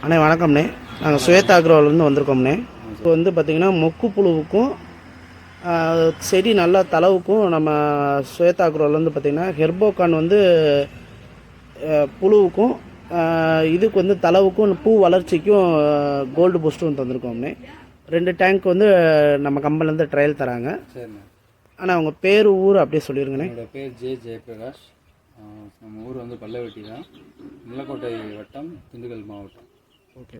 அண்ணே வணக்கம்ண்ணே. நாங்கள் ஸ்வேதா அக்ரோவிலேருந்து வந்திருக்கோம்ண்ணே. இப்போ வந்து பார்த்திங்கன்னா மொக்கு புழுவுக்கும் செடி நல்லா தளவுக்கும் நம்ம ஸ்வேதா அக்ரோவிலேருந்து பார்த்திங்கன்னா ஹெர்போகான் வந்து புழுவுக்கும் இதுக்கு வந்து தளவுக்கும் பூ வளர்ச்சிக்கும் கோல்டு பூஸ்ட்டும் தந்திருக்கோம்ண்ணே. 2 டேங்க் வந்து நம்ம கம்பெனிலேருந்து ட்ரையல் தராங்க. சரிண்ணே. ஆனால் அவங்க பேர் ஊர் அப்படியே சொல்லிடுங்கண்ணே. என்னோடய பேர் ஜெயபிரகாஷ். நம்ம ஊர் வந்து பல்லவெட்டி தான், நிலக்கோட்டை வட்டம், திண்டுக்கல் மாவட்டம். ஓகே.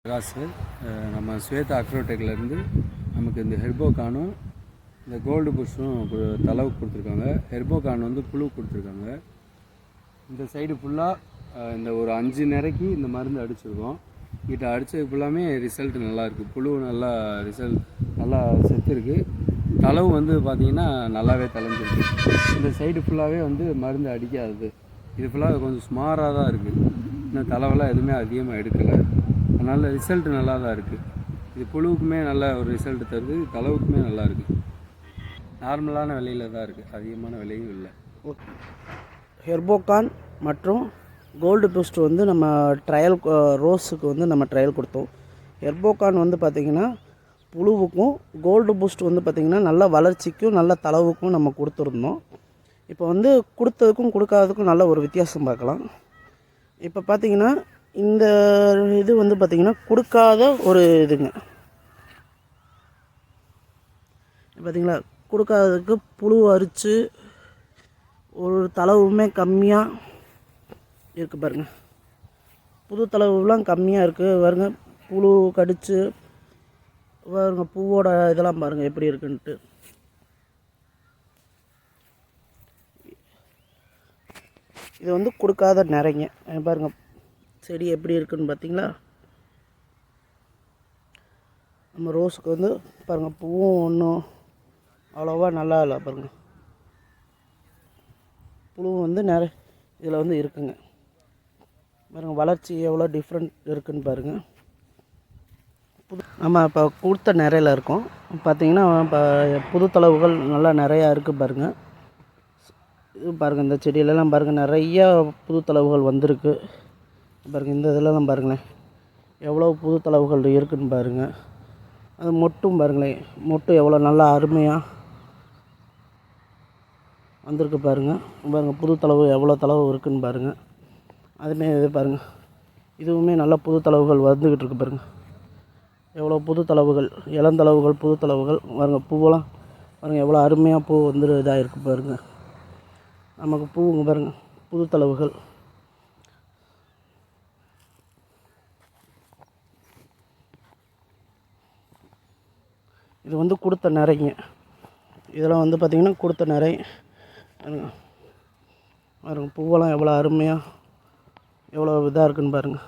பிரகாஷ், நம்ம ஸ்வேதா அக்ரோடெக்லேருந்து நமக்கு இந்த ஹெர்போகானும் இந்த கோல்டு புஷ்ஷும் தளவு கொடுத்துருக்காங்க. ஹெர்போகான் வந்து புழு கொடுத்துருக்காங்க. இந்த சைடு ஃபுல்லாக இந்த ஒரு 5 நிறைக்கு இந்த மருந்து அடிச்சிருக்கோம். கிட்ட அடித்தது ஃபுல்லாமே ரிசல்ட் நல்லாயிருக்கு. புழு நல்லா நல்லா செத்துருக்கு. தளவு வந்து பார்த்திங்கன்னா நல்லாவே தலைஞ்சிருக்கு. இந்த சைடு ஃபுல்லாகவே வந்து மருந்து அடிக்காது. இது ஃபுல்லாக கொஞ்சம் சுமாராக தான் இருக்குது. இன்னும் தளவெல்லாம் எதுவுமே அதிகமாக எடுக்கலை. அதனால் ரிசல்ட் நல்லா தான் இருக்குது. இது புழுவுக்குமே நல்ல ஒரு ரிசல்ட் தருது, தளவுக்குமே நல்லா இருக்குது. நார்மலான விலையில் தான் இருக்குது, அதிகமான விலையும் இல்லை. ஹெர்போகான் மற்றும் கோல்டு பூஸ்ட் வந்து நம்ம ட்ரையல் ரோஸுக்கு வந்து நம்ம ட்ரையல் கொடுத்தோம். ஹெர்போகான் வந்து பார்த்திங்கன்னா புழுவுக்கும், கோல்டு பூஸ்ட் வந்து பார்த்திங்கன்னா நல்ல வளர்ச்சிக்கும் நல்ல தளவுக்கும் நம்ம கொடுத்துருந்தோம். இப்போ வந்து கொடுத்ததுக்கும் கொடுக்காததுக்கும் நல்ல ஒரு வித்தியாசம் பார்க்கலாம். இப்போ பார்த்திங்கன்னா இந்த இது வந்து பார்த்திங்கன்னா கொடுக்காத ஒரு இதுங்க. பார்த்திங்களா, கொடுக்காததுக்கு புழு அரித்து ஒரு தளவுமே கம்மியாக இருக்குது பாருங்கள். புது தளவுலாம் கம்மியாக இருக்குது பாருங்க. புழு கடித்து பாருங்க, பூவோட இதெல்லாம் பாருங்கள் எப்படி இருக்குன்ட்டு. இது வந்து கொடுக்காத நிறைங்க பாருங்கள், செடி எப்படி இருக்குன்னு பார்த்தீங்களா. நம்ம ரோஸுக்கு வந்து பாருங்கள், பூவும் ஒன்றும் அவ்வளோவா நல்லா இல்லை பாருங்கள். புழுவும் வந்து நிறைய இதில் வந்து இருக்குங்க பாருங்கள். வளர்ச்சி எவ்வளோ டிஃப்ரெண்ட் இருக்குதுன்னு பாருங்கள். நம்ம இப்போ கொடுத்த நிறையில் இருக்கோம். பார்த்திங்கன்னா இப்போ புது தளவுகள் நல்லா நிறையா இருக்குது பாருங்கள். இது பாருங்கள், இந்த செடியிலலாம் பாருங்கள் நிறையா புது தளவுகள் வந்திருக்கு பாருங்கள். இந்த இதிலலாம் பாருங்களேன் எவ்வளோ புது தளவுகள் இருக்குதுன்னு பாருங்கள். அது மொட்டும் பாருங்களேன், மொட்டு எவ்வளோ நல்லா அருமையாக வந்திருக்கு பாருங்கள். பாருங்கள் புது தளவு எவ்வளோ தளவு இருக்குதுன்னு பாருங்கள். அதுமாரி இது பாருங்கள், இதுவுமே நல்லா புது தளவுகள் வந்துக்கிட்டு இருக்கு பாருங்கள். எவ்வளோ புது தளவுகள், இளந்தளவுகள், புது தளவுகள் பாருங்கள். பூவெல்லாம் பாருங்கள் எவ்வளோ அருமையாக பூ வந்து இதாக இருக்குது பாருங்கள். நமக்கு பூவுங்க பாருங்கள், புது தளவுகள். இது வந்து கொடுத்த நிறைங்க. இதெல்லாம் வந்து பார்த்திங்கன்னா கொடுத்த நிறை பாருங்கள். பூவெல்லாம் எவ்வளோ அருமையாக எவ்வளோ இதாக இருக்குன்னு பாருங்கள்.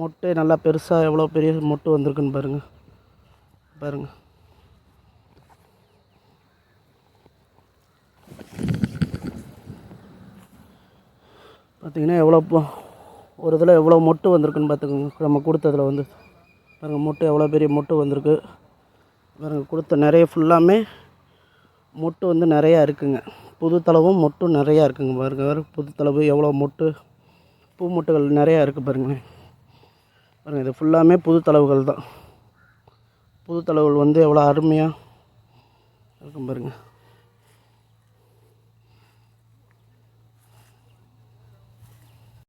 மொட்டை நல்லா பெருசாக எவ்வளோ பெரிய மொட்டு வந்திருக்குன்னு பாருங்கள். பாருங்கள் பார்த்திங்கன்னா எவ்வளோ ஒரு இதில் எவ்வளோ மொட்டு வந்திருக்குன்னு பார்த்துக்கோங்க. நம்ம கொடுத்ததில் வந்து பாருங்கள் மொட்டு எவ்வளோ பெரிய மொட்டு வந்திருக்கு பாருங்கள். கொடுத்த நிறைய ஃபுல்லாமே மொட்டு வந்து நிறையா இருக்குங்க. புது தளவும் மொட்டும் நிறையா இருக்குங்க. பாருங்கள் புது தளவு எவ்வளோ மொட்டு பூ மொட்டுகள் நிறையா இருக்குது பாருங்களேன். பாருங்கள் இது ஃபுல்லாமே புது தளவுகள் தான். புது தளவுகள் வந்து எவ்வளோ அருமையாக இருக்கும் பாருங்கள்.